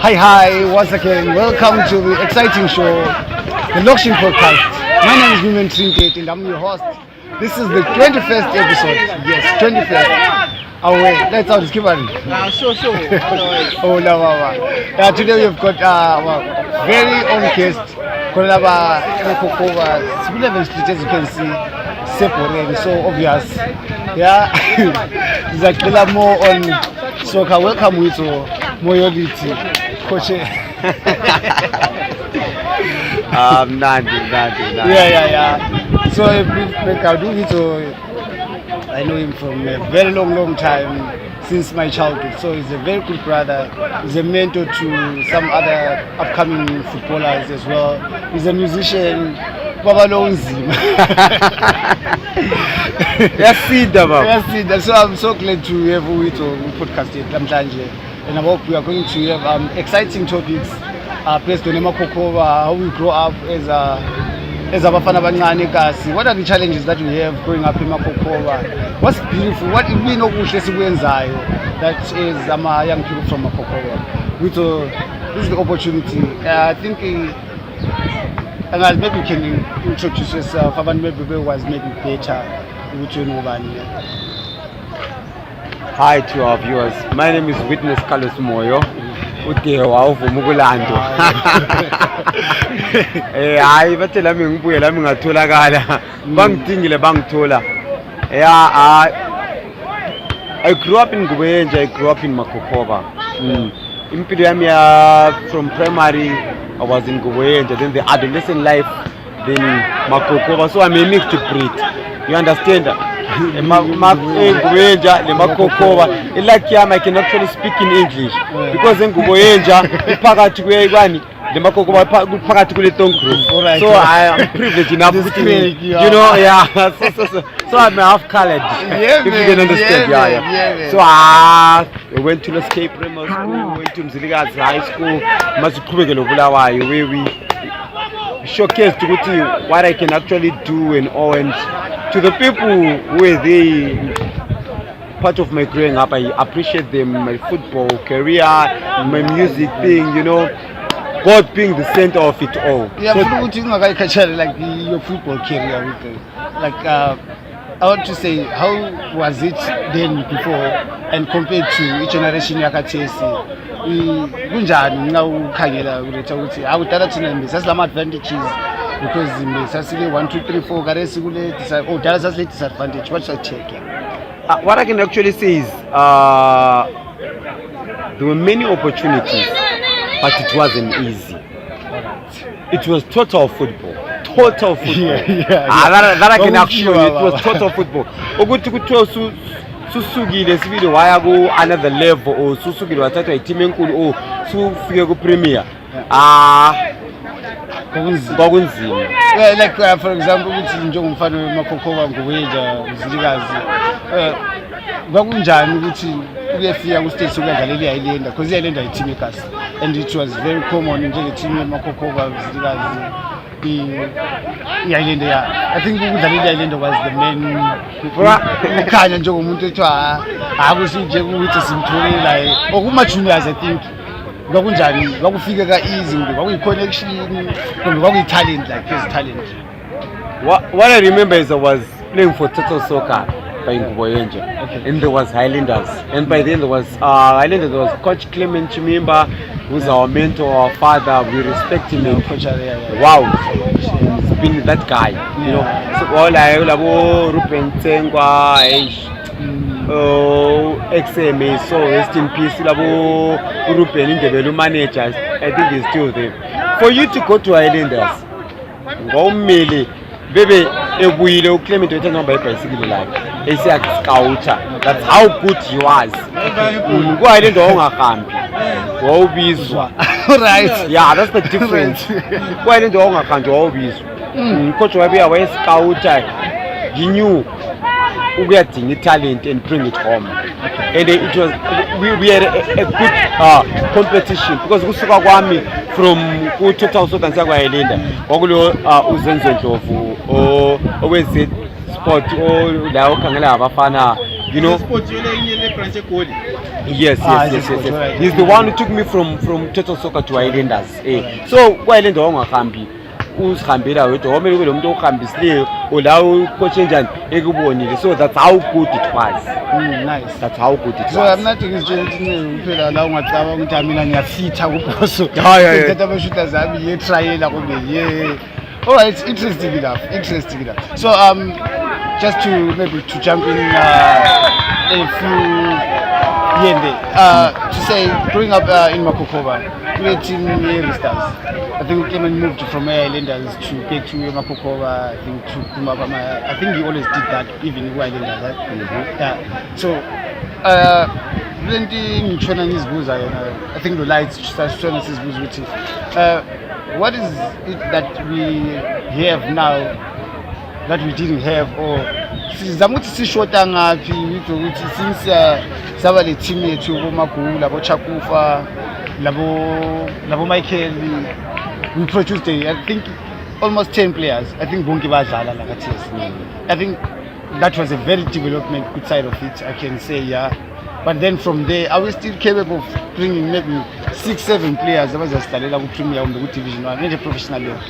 Hi, once again, welcome to the exciting show, the Lokshin Podcast. My name is Numan Trinket and I'm your host. This is the 21st episode. Yes, 21st. Oh wait, let's all just keep on. Sure. Oh no, wow. Today we've got very own guest. Kolaba Kokova, similar street as you can see, separate, so obvious. Yeah, it's like more on soccer. Welcome with Moyoliti. Coach. Nandi. Yeah. So I do it. I know him from a very long time, since my childhood. So he's a very good brother. He's a mentor to some other upcoming footballers as well. He's a musician. Baba Lonzima. Yes, so I'm so glad to have you to podcast it. And I hope we are going to have exciting topics based on Emakokova, how we grow up as Abafana Bancane Kasi. What are the challenges that we have growing up in Makokova? What's beautiful? What we know that is young people from Makokova. This is the opportunity. I think maybe you can introduce yourself. Maybe was maybe better. Hi to our viewers. My name is Witness Carlos Moyo. Utewa uvumugulando. Hayi bathela mingibuye la mingatholakala. Bangidingile bangithola. I grew up in Ngubenja, I grew up in Makokova. Impilo yami from primary I was in Ngubenja, then the adolescent life then Makokova. So I'm a mixed breed. You understand? Ngubenja le Makokova. Like I can actually speak in English because in Ngubenja iphakathi kweyibani le Makokova iphakathi kule tongue group. So I am privileged enough so I'm half colored. If you can understand. Yeah. So I went to Escape Primary School, went to Mzilikazi High School, Masiqhubekele Bulawayo, where we showcased what I can actually do and to the people who were there, part of my growing up. I appreciate them, my football career, my music thing, God being the center of it all. Yeah, so, like your football career, I want to say, how was it then before and compared to each generation yakachesi? Kunjani nga ukhangela uletha ukuthi akudala thina sasizama advantages because sasile 1 2 3 4 karesi kule odala sasile disadvantage. What's your take? What I can actually say is there were many opportunities, but it wasn't easy. It was total football. That I can actually. It was total football. Susugile sibili waya ku another level or susugile wathatha iteam enkulu or sufike ku premier. Kwakunzima. Like for example ukuthi njengomfana weMakokova Ngubenja Mzilikazi kwakunjani ukuthi uyefika ku stage sokudlalela iHighland because iHighland is team ekasi and it was very common njenge team yeMakokova Mzilikazi iHighland. I think ukudlalela iHighland was the main ukhanya njengomuntu ethiwa akusije ukuthi simthole la okuma juniors. I think kwakunjani kwakufika ka easy kwakuyi connection kwakuyi talent like his talent. What I remember is I was playing for Total Soccer by Ngubenja, and there was Highlanders, and by then there was Highlanders. There was Coach Clement Chimimba, who's our mentor, our father. We respect him. Wow, he's been that guy, So all Ruben Tsengwa, XMA, so rest in peace. Ruben Indebelu managers. I think he's still there. For you to go to Highlanders, baby, ebuyile uClement wethu by bicycle like esiyakaucha. That's how good he was. Ku-Highland wawungahambi wawubizwa. Right. Yeah, that's the difference. Ku-Highland wawungahambi wawubizwa. Coach wabuya wayescouta. He knew ukuyadinga talent and bring it home. And it was we had a good competition because kusuka kwami from ku-Total Soccer ngiya kwa-Highland kwakulo uZenzo Ndlovu owenze sport la okhangela abafana you know. Yes. He's the one who took me from Total Soccer to Highlanders. So Highlanders wangahambi uzihambela wedwa wamele kube lo muntu ohambisileyo ola ucoach njani ekubonile. So that's how good it was. Nice. That's how good it was. So I'm not thinking kuphela la ungacaba ukuthi mina ngiyafitha kuboso. Yeah. Shooters zami ye trial kube ye. All right, it's interesting enough. So just to maybe to jump in a few to say growing up in Makokova, creating Stars. I think we came and moved from Highlanders to get to Makokova. I think to Kumabama. I think he always did that, even in Highlanders. Right? Mm-hmm. Yeah. So plenty in Chinese booze. I think the lights Chinese booze with it. What is it that we have now that we didn't have, or sizama ukuthi sishota ngaphi ukuthi since saba le team yethu boMagula labo Chakufa labo Michael, we produced I think almost 10 players. I think bonke badlala la kaTS. I think that was a very development good side of it, I can say. Yeah. But then from there, are we still capable of bringing maybe 6-7 players abazasidalela ku Premier on the Division 1 and the professional level?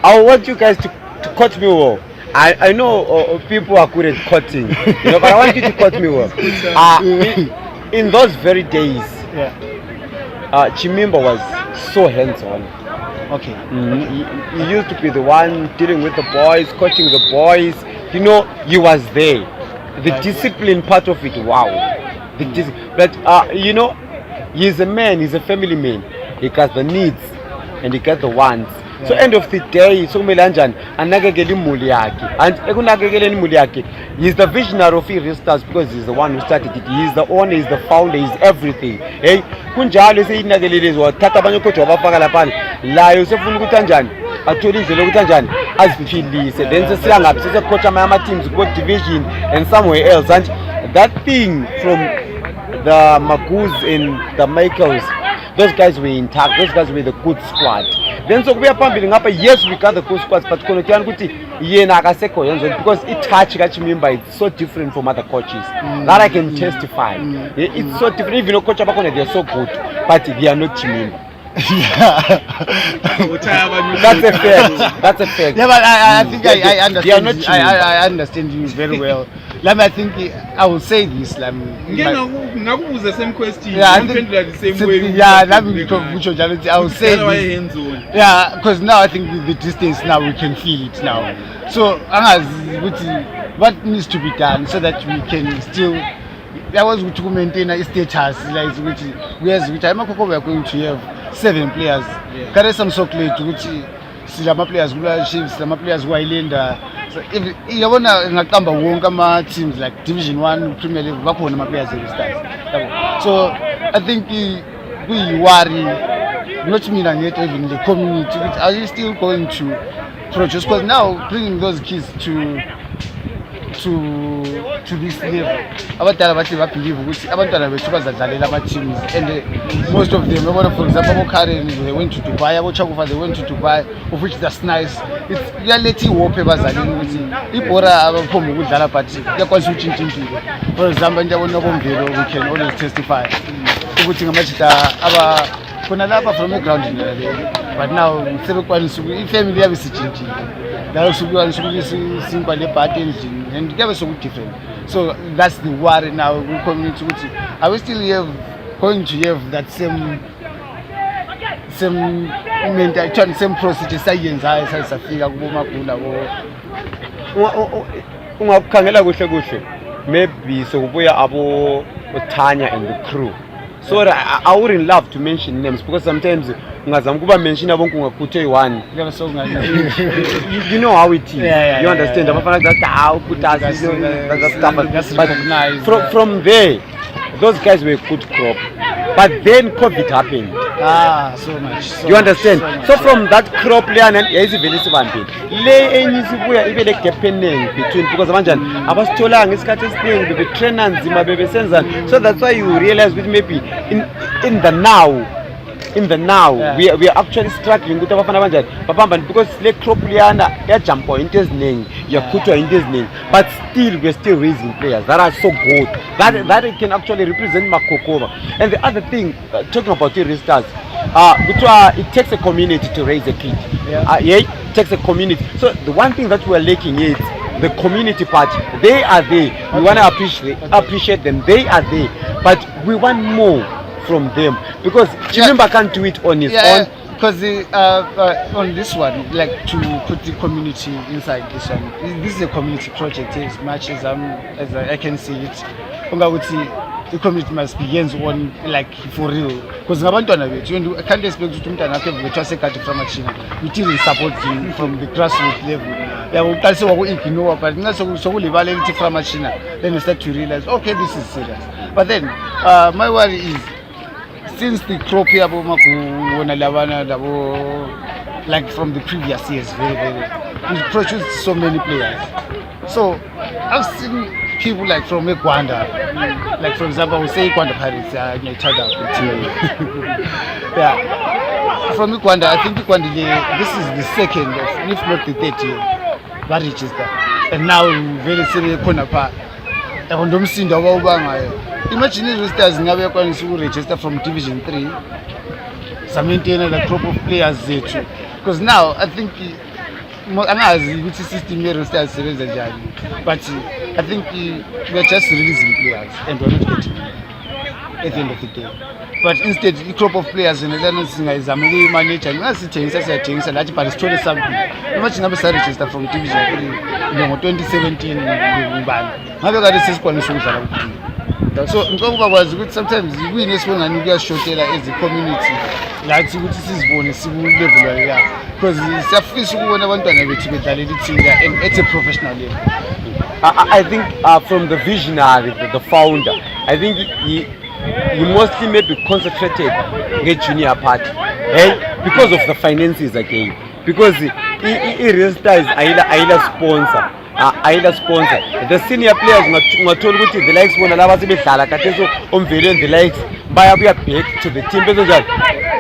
I want you guys to cut me well. I know people are good at cutting, but I want you to cut me well. In those very days, Chimimba was so hands-on. Okay. He used to be the one dealing with the boys, coaching the boys. He was there. The discipline part of it, wow. But he's a man, he's a family man. He got the needs and he got the wants. So end of the day, so Melanjan anakekela imuli yakhe. And ekunakekeleni imuli yakhe, he's the visionary of Stars because he's the one who started it. He's the owner, he's the founder, he's everything. Hey, kunjalo seyinakelelezwe wathatha abanye coach wabafaka lapha. La yosefuna ukuthi kanjani? Athola indlela ukuthi kanjani aziphilise. Then sesiya ngapi sesecoach ama teams go division and somewhere else. And that thing from the Maguz and the Michaels, those guys were intact. Those guys were the good squad. Then so we are pumping up. Yes, we got the good squads, but Konokian Kuti yena akaseko yenzo because it touch Chimimba is so different from other coaches. That I can testify. It's so different. Even though Coach Abakone they are so good, but they are not Chimimba. That's a fact. Yeah, but I think I understand. I understand you very well. I think I will say this. The same question. Yeah, I think the same way. Yeah, I will say this. Yeah, because now I think the distance now we can feel it now. So what needs to be done so that we can still. That was to maintain a status which we are going to have 7 players. There is some chocolate which silama players silama players who Highlanders. So if you wanna ngaqamba wonke ama teams like Division 1 Premier League bakhona ama players Stars. So I think we worry not me and yet even the community. Are you still going to produce? Because now bringing those kids to this level, abadala bathi believe ukuthi abantwana bethu bazadlalela ama teams, and most of them, for example, Karen, they went to Dubai, Chakufa, they went to Dubai, of which that's nice. It's reality hope bazalini ukuthi ibhora abaphomba ukudlala but yakwazi utshintsha impilo. For example, ndiyabona boMvelo, we can always testify ukuthi ngamajita aba khona lapha from the ground but now sebekwanisa ifamily yabo isitshintshile. That should be simple and they were so different. So that's the worry now. We community. Are we still going to have that same mentality, same procedure? Science, safika kuboMagula ungakukhangela kuhle maybe sokubuya abo Tanya and the crew. So I wouldn't love to mention names because sometimes ungazama kuba mention abonke ungakhuthe one. You know how it is. You understand? Abafana that how put us but from there those guys were a good crop. But then COVID happened. So much. You understand? So from that crop there and yayizivele sibambile. Le enyisibuya ibe le gap eningi between because abanjani abasitholanga isikhathi esiningi bebe trainer nzima bebe senza. So that's why you realize with maybe in the now in the now. We are actually struggling with abafana banjani because le crop liyana yajumpa into eziningi yakhutshwa into eziningi, but still we're still raising players that are so good that it can actually represent Makokova. And the other thing, talking about the Stars, it takes a community to raise a kid. It takes a community. So the one thing that we are lacking is the community part. They are there. We want to appreciate them. They are there, but we want more from them because Chimimba can't do it on his own. Because on this one, like to put the community inside this one, this is a community project as much as I can see it. The community must be hands-on, like for real. Because I can't expect to do from China. We didn't support him from the grassroots level. Then you start to realize, okay, this is serious. But then, my worry is, since the crop here, like from the previous years, we produced so many players. So I've seen people like from Rwanda, like for example, we say Rwanda Pirates, from Rwanda, I think Rwanda, this is the second, if not the third year, that register. And now very serious Konapa. Imagine the Stars never going to register from Division 3. Some maintain a group of players there too. Because now I think which system here Stars series but I think we are just releasing players and we're not getting at the end of the day. But instead the group of players in the London is a movie manager and as it changes and but it's totally something. Imagine number register from Division 3 in 2017 so sometimes we need to as a community like to level because it's and it's a professional level. I think from the visionary, the founder, I think he mostly maybe concentrated on the junior part, because of the finances again. Because he realized either sponsor. The senior players the likes when the likes back to the team.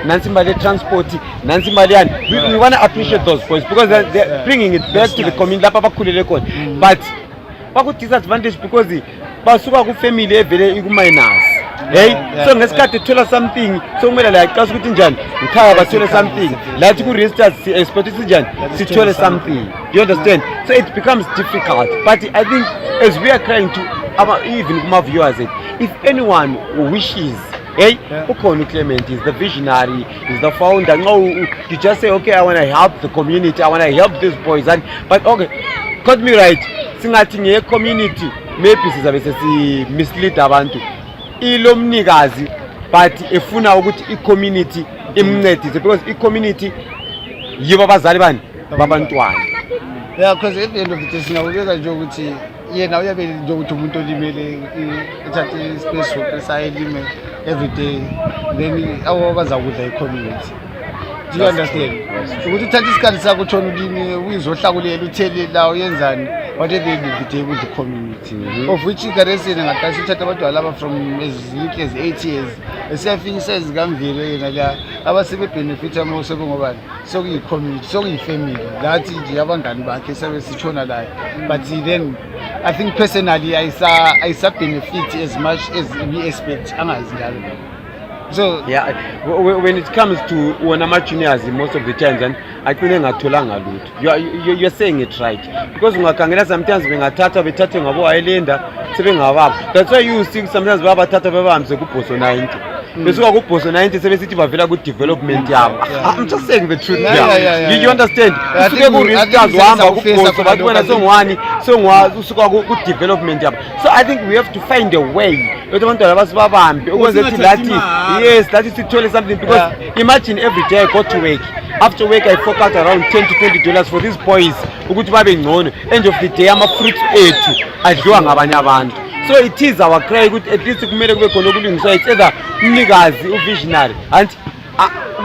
Nancy Mali transport, Nancy Malian. We want to appreciate those boys because they're bringing it back to the community. But what disadvantage because the Basuka family very minus. So ngesikhathi thola something so kumele la icase ukuthi njani ngikhaya bathola something lathi ku register expect njani sithole something, you understand? So it becomes difficult, but I think as we are trying to even kuma viewers, if anyone wishes, Ukhona Clement is the visionary, is the founder. No, you just say, okay, I want to help the community, I want to help these boys, but okay, got me right, singathi a community maybe sizabe mislead abantu ilomnikazi but efuna ukuthi i-community imncedise because i-community yibo abazali bani babantwana. Yeah, because at the end of the day singabukeka nje ukuthi yena uyabe nje ukuthi umuntu olimele uthathe ispace sokusayelime every day then awabazakudla i-community. Do you understand? Ukuthi uthatha isikhathi sakho utshona ulimi uyizohlakulela uthele la uyenzani what are they the with the community of which igaresini ngaqasha uthatha abantu laba from as little as 8 years esiyafikisa ezikamvile yena la abasebe benefit amose ngobani sokuyi community sokuyi family lathi nje abangani bakhe sebe sitshona la but then I think personally I saw benefit as much as we expect angazi njalo. So yeah, when it comes to Wanama juniors, most of the times, and I think you're saying it right because sometimes when I tata be touching a islander, that's why you see sometimes Baba Tata Babams a good post 90. There's a good post 90 very good development. I'm just saying the truth. You understand? So I think we have to find a way. Yes, that is to tell you something because imagine every day I go to work. After work I fork out around $10 to $20 for these boys. End of the day I'm a fruit so it is our cry at least so it's either mnikazi visionary and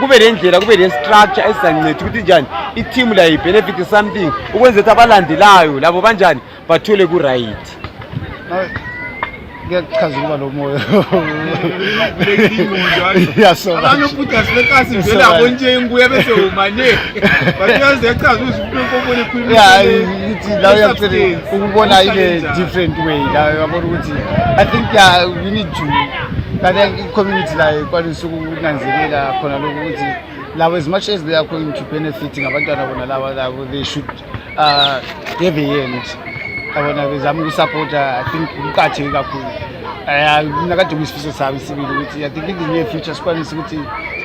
kube structure esanginceda ukuthi njani i-team la benefit something ukwenza ukuthi abalandelayo labo banjani bathole ku right. kuyachaza ukuba lo moya yeah, so abanofuthi asibekasi vela konje nguye bese umane bayazi echaza uziphophole khuluma yeah ithi la uyaphela ukubona ile different way la yabona ukuthi I think yeah we need to kanti community la ikwanisa ukunanzelela khona lokho ukuthi lawo as much as they are going to benefiting abantwana bona labo they should have a end abona bezama ukusupporta I think umqathi kakhulu nakade kwisifiso sami sibili ukuthi I think in the near future sikwanisa ukuthi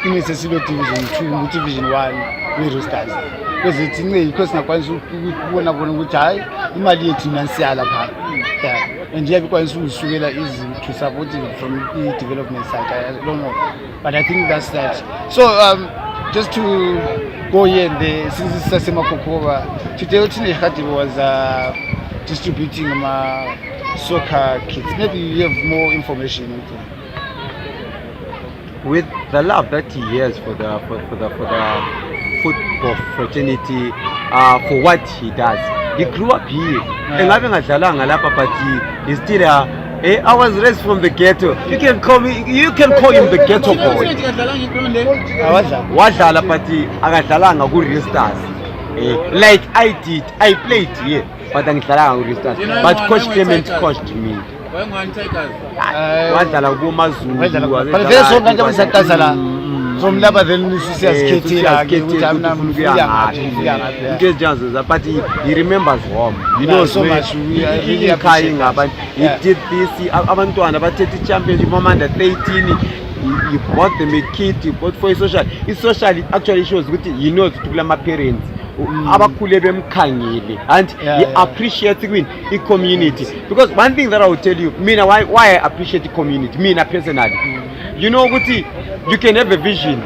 inise silo division 2 division 1 we roosters because it's because singakwanisa ukubona ukuthi hayi imali yethu nansiyala pha yeah and yeah because usukela to support it from the development side I don't know but I think that's that so just to go here and there since Sasemakokova today Uthini was distributing soccer kits. Maybe you have more information. With the love that he has for the football fraternity, for what he does, he grew up here. And having a Jalanga Lapa party, he's still I was raised from the ghetto. You can call him the ghetto boy. Wadlala party, Agadalanga good restars. Like I did, I played here. But angidlalanga ku-restart but coach Clement coached me wadlala kuMaZulu but there's so much of la from laba then sisiyazikhethela ke ukuthi amna but he remembers home you know so much we really crying about he did this abantwana bathethe championship under 13 he bought them a kit he bought for his social actually shows ukuthi he knows to play my parents abakhule bemkhangile and he appreciates the community because one thing that I will tell you mina why I appreciate the community mina personally you know ukuthi you can have a vision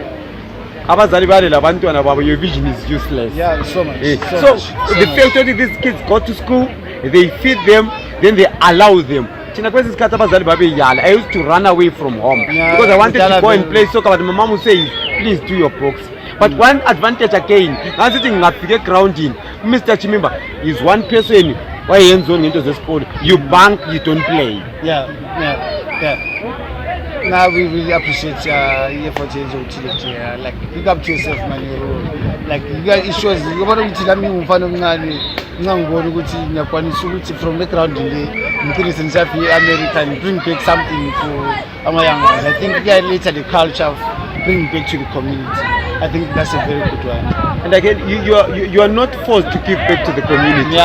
abazali bale labantwana babo your vision is useless so much so the fact that these kids go to school they feed them then they allow them thina kwezi sikhathi abazali babe yala I used to run away from home because I wanted to go and play soccer but my mom would say please do your box. But one advantage again, I'm sitting at ground in Mr. Chimimba is one person why hands on into the sport. You bank, you don't play. Yeah. Now we really appreciate your effort like pick up to yourself man like you guys it shows you want to tell me umfana omncane ngangibona ukuthi ngiyakwanisa ukuthi from the ground le ngiciniso ngisafi American bring back something for our young ones. I think later the culture of bring back to the community. I think that's a very good one. And again, you are not forced to give back to the community.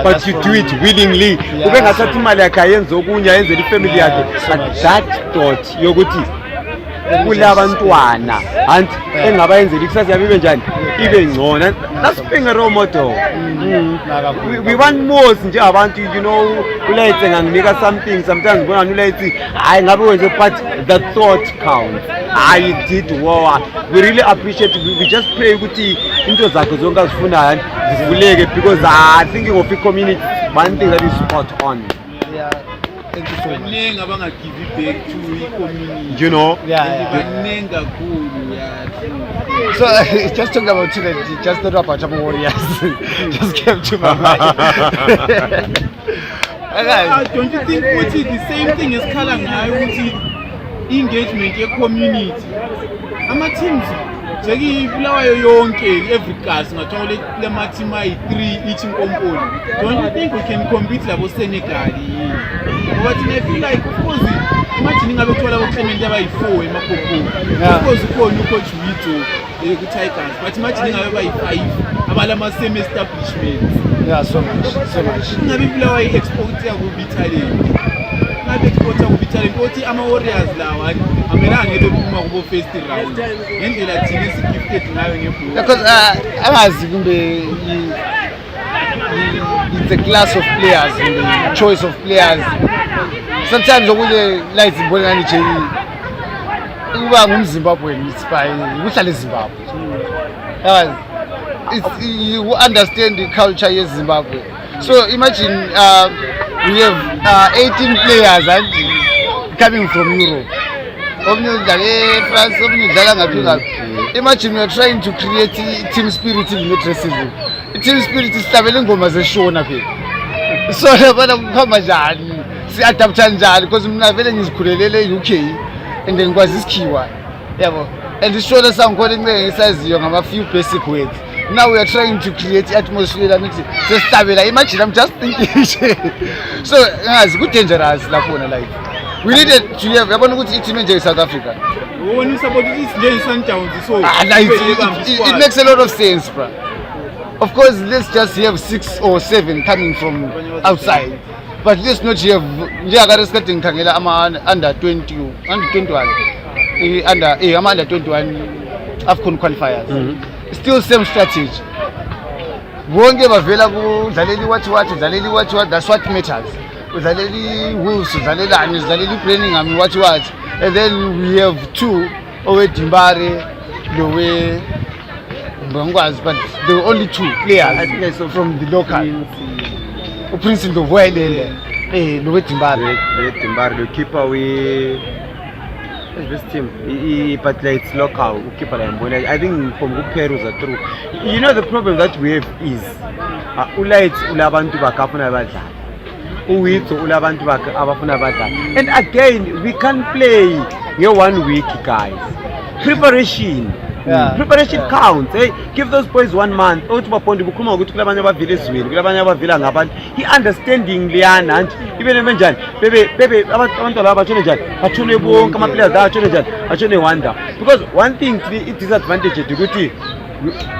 But you do it willingly. Ubengathatha imali yakhe ayenze okunye ayenze ifamily yakhe. But that thought yokuthi kulabantwana and engabayenzeli ikusasa yabe ibe njani ibe ngcono. That's being a role model. We want more nje abantu you know ulethe nganginika something sometimes bona ulethe hayi ngabe wenze but the thought counts. I did well. We really appreciate it. We just pray ukuthi into zakhe zonke azifunayo zivuleke because I think of the community one thing that is spot on. Thank you so much. Abanga give back to the community. You know? So just talking about today, just not about Chama Warriors. Just came to my mind. Don't you think the same thing is Kalanga engagement your community? Ama teams Bulawayo yonke every class ngathole le team ayi3 each compound. Don't you think we can compete labo Senegal? But I feel like of course imagine ngabe uthola uClement abayi4 eMakoko. Of course ukhona ucoach Wito ku Tigers but imagine ngabe bayi5 abalama same establishments. So much. Ngabe Bulawayo export ya ku talent. Ngabe export ya ku talent othi ama Warriors lawa amela ngeke bephuma kubo first round. Ngendlela thina sigifted ngayo ngebhola. Because angazi kumbe it's a class of players and the choice of players. Sometimes okunye like ibona nje uba ngumZimbabwean inspire uhlala eZimbabwe. You understand the culture of Zimbabwe. So imagine we have 18 players and coming from Europe. France, imagine we are trying to create team spirit in the dressing room. Team spirit is traveling ngoma zeshona phe. So bana kuhamba njani? si-adapta njani because mina vele ngizikhulelele e-UK and then ngikwazi isikhiwa yabo and isisholo sangikhona inceke ngisaziyo ngama-few basic words. Now we are trying to create atmosphere amithi sesitabela. Imagine I'm just thinking so ngazi ku-dangerous laphona like we needed to have yabona ukuthi i-team enje South Africa it makes a lot of sense, bro. Of course, let's just have 6 or 7 coming from outside, but let's not have under 20, under 21, under 21 AFCON qualifiers. Still same strategy. Wonke bavela kudlaleli what that's what matters. Udlaleli Wolves, udlaleli Birmingham what, and then we have 2 Owe Dimbare, Lowe Bangwas, but the only 2 players from the local. Prince Ndovoile, Lowe Dimbare, the keeper this team, but it's local. Keeper I think from Peru are true. You know the problem that we have is ulabantu bakafuna badlala. And again, we can't play 1 week, guys. Preparation. Preparation counts. Give those boys 1 month. He understanding Liana and even wonder. Because one thing it is advantage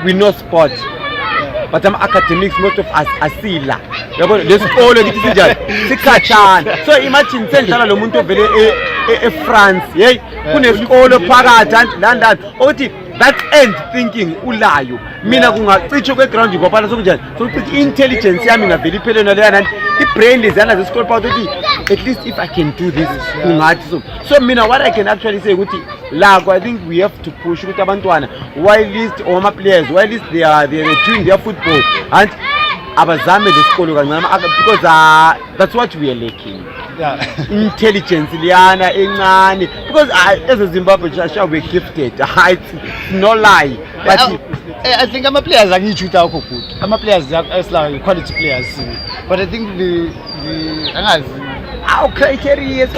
we know sport. But I'm academics, most of us asila. Let's all get it. So imagine Central Lomunto France, that end thinking ulayo. Mina kunga ground you go so intelligence very the brain is at least if I can do this, so mina what I can actually say I think we have to push while list my players, while list they are doing their football and because that's what we are lacking. Intelligence Liana because as a Zimbabwe shall be gifted. It's no lie. But I think I'm a players I need you to good. I'm a players as like quality players. But I think the our criteria is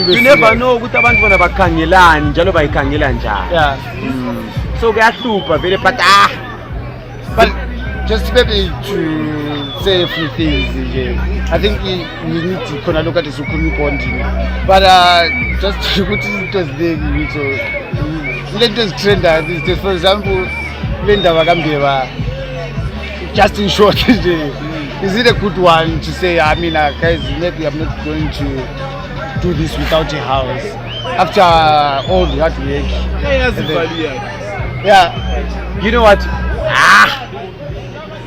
you never know what abantu bona bakhangelani njalo bayikhangela njani. So kuyahlupa vele but just maybe to say a few things I think we need to look at the Sukuni bonding. But just to put it as the let us trend these days. For example, Linda Wagambeva, just in short, is it a good one to say, I mean, guys, maybe I'm not going to do this without a house after all the hard work? Yeah, you know what?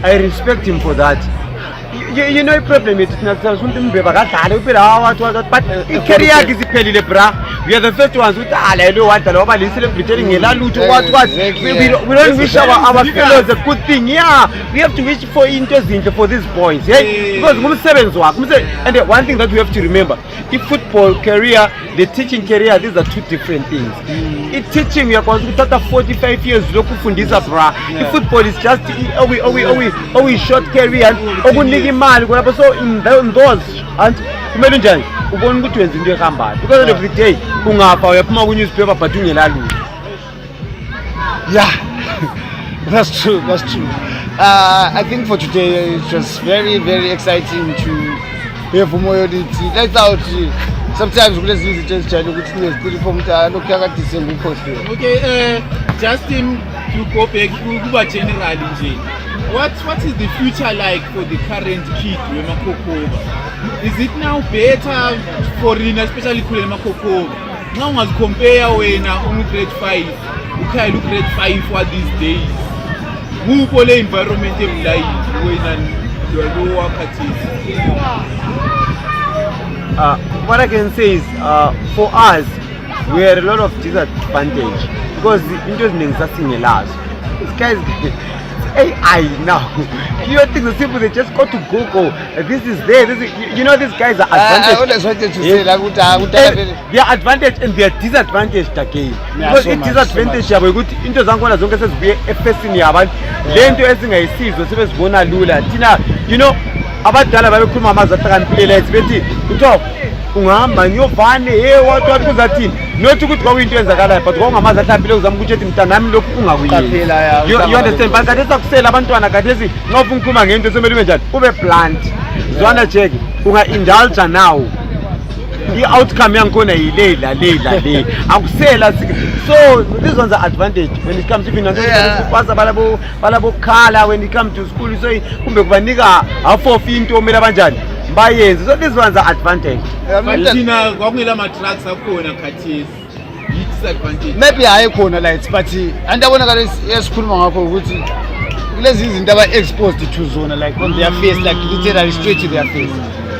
I respect him for that. You know the problem is but career is bra. We are the first ones with we don't wish our fellows a good thing. Yeah, we have to wish for interest for these boys. Yeah? Because and one thing that we have to remember, the football career, the teaching career, these are 2 different things. In teaching, we are going to 45 years. The football is just short career. So in those and because at the end of the day newspaper but yeah, that's true. I think for today it's just very, very exciting to hear from Moyoditi. That's out. Sometimes we visit just okay, Justin, to go back to generally. What is the future like for the current kid Makokova? Is it now better for him, especially Makokova? Now as compare when grade 5, okay, look grade 5 for these days. Who call the environment like when you are what I can say is for us we had a lot of disadvantage because the interesting thing is last. These guys AI now. You think the people they just go to Google. This is there. This is, you know these guys are advantage. I always wanted to say their advantage and their disadvantage again. Because it disadvantage yabo ukuthi into zankona zonke sezibuye efacing yabantu. Le nto esingayisizwe sebezibona lula. Thina you know abadala babekhuluma amazwi ahlakaniphile bethi kuthiwa ungahamba ngiyovane wathi kuzathini not ukuthi kwakuyinto eyenzakalayo but kwakungamazi ahlakaniphile uzama ukuthi ethi mntanami lokhu ungakuyenzi. You understand? But kade sakusela abantwana kade nxa ufuna ukukhuluma ngento semele ube njani ube blunt zwana check unga-indulge now i-outcome yangikhona yile le akusela so this one's an advantage when it comes to pasa balabokhala when it comes to school so kumbe kubanika half of into omele abanjani bayenze so this one's an advantage. Thina kwakungela ama-trucks akhona khathesi yi-disadvantage maybe hayi khona lights but andabonakala esikhuluma ngakho ukuthi kulezi izinto aba-exposed to zona like on their face like literally straight to their face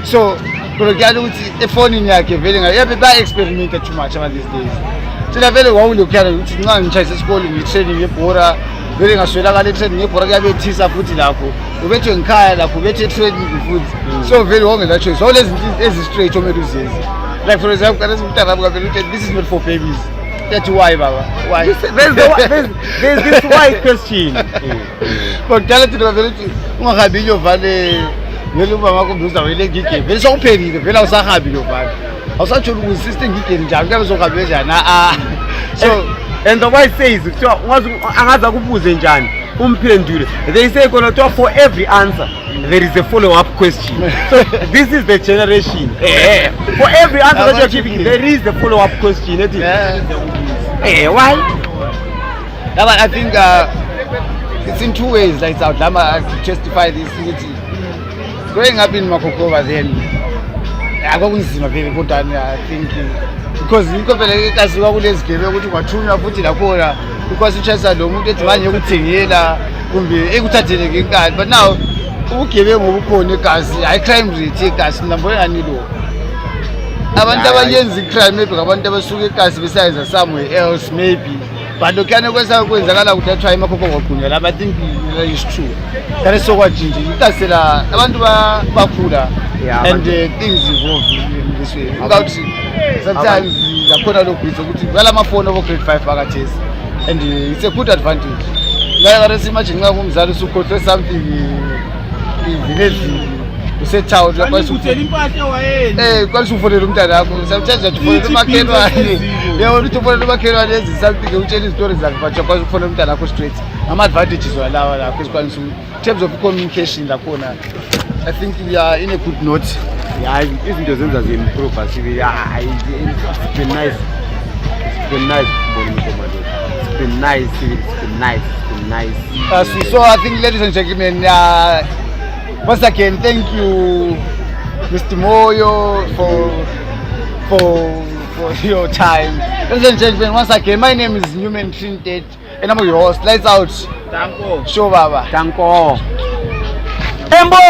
so kuyala ukuthi efonini yakhe vele yabe ba-experimenta too much about these days thina vele kwawulokhuyana ukuthi nxa ngitshayise esikoleni ngi-training ngebhora vele ngaswelakala e-training ngebhora kuyabethisa futhi lakho ubethwe ngikhaya lakho ubethe e-training futhi so vele wawungela choice wawulezi zinto ezi-straight omele uzenze like for example kanesi umntanami kavele uthi this is not for babies that's why baba why there's this why question but kudala thina vele uthi ungahambi inyovane vele ubaba wakho uzawele ngigame vele sokuphelile vele awusahambi nyovane awusatshona ukuinsiste ngigame njani kabe sokuhambe njani so and the why says kuthiwa angaza kubuze njani umphendule they say khona kuthiwa for every answer there is a follow-up question so this is the generation for every answer that you're giving there is the follow-up question why but I think it's in two ways like Lama to justify this growing up in Makokova then akunzima vele kodwa I think because yikho vele ikasiwa kulezi gebe ukuthi kwathunywa futhi lakhona because uchasa lo muntu ethi manje ukuthengela kumbe ekuthathele ngenkani but now ubugebe ngobukhona egazi I crime rate egazi nambona ngani lo abantu abayenza icrime maybe ngabantu abasuka egazi besize somewhere else maybe but lokuyana kwenzakala ukuthi athiwa imakhokho kwagqunyela I think it's true that is so kwajinje ikasela abantu bakhula and things evolve in this way without sometimes lakhona lokhu ukuthi wala amafoni of grade 5 bakathesi and it's a good advantage ngeke imagine nxa umzali usukhohlwe something ivinezi usetown uthela impahla wayeni kwalisa ufonela umntana wakho sometimes uyafonela umakhelwane yebo uthi ufonela umakhelwane yenza something utshela istories zakhe but uyakwazi ukufonela umntana wakho straight ama-advantages walawa lapho esikwanisa in terms of communication lakhona I think we are in a good note. Yeah, izinto zenza zi-improve asibe it's been nice So I think ladies and gentlemen once again thank you Mr. Moyo for your time. Ladies and gentlemen, once again my name is Newman Trintet and I'm your host. Lights out. Danko. Show baba. Danko. Embo.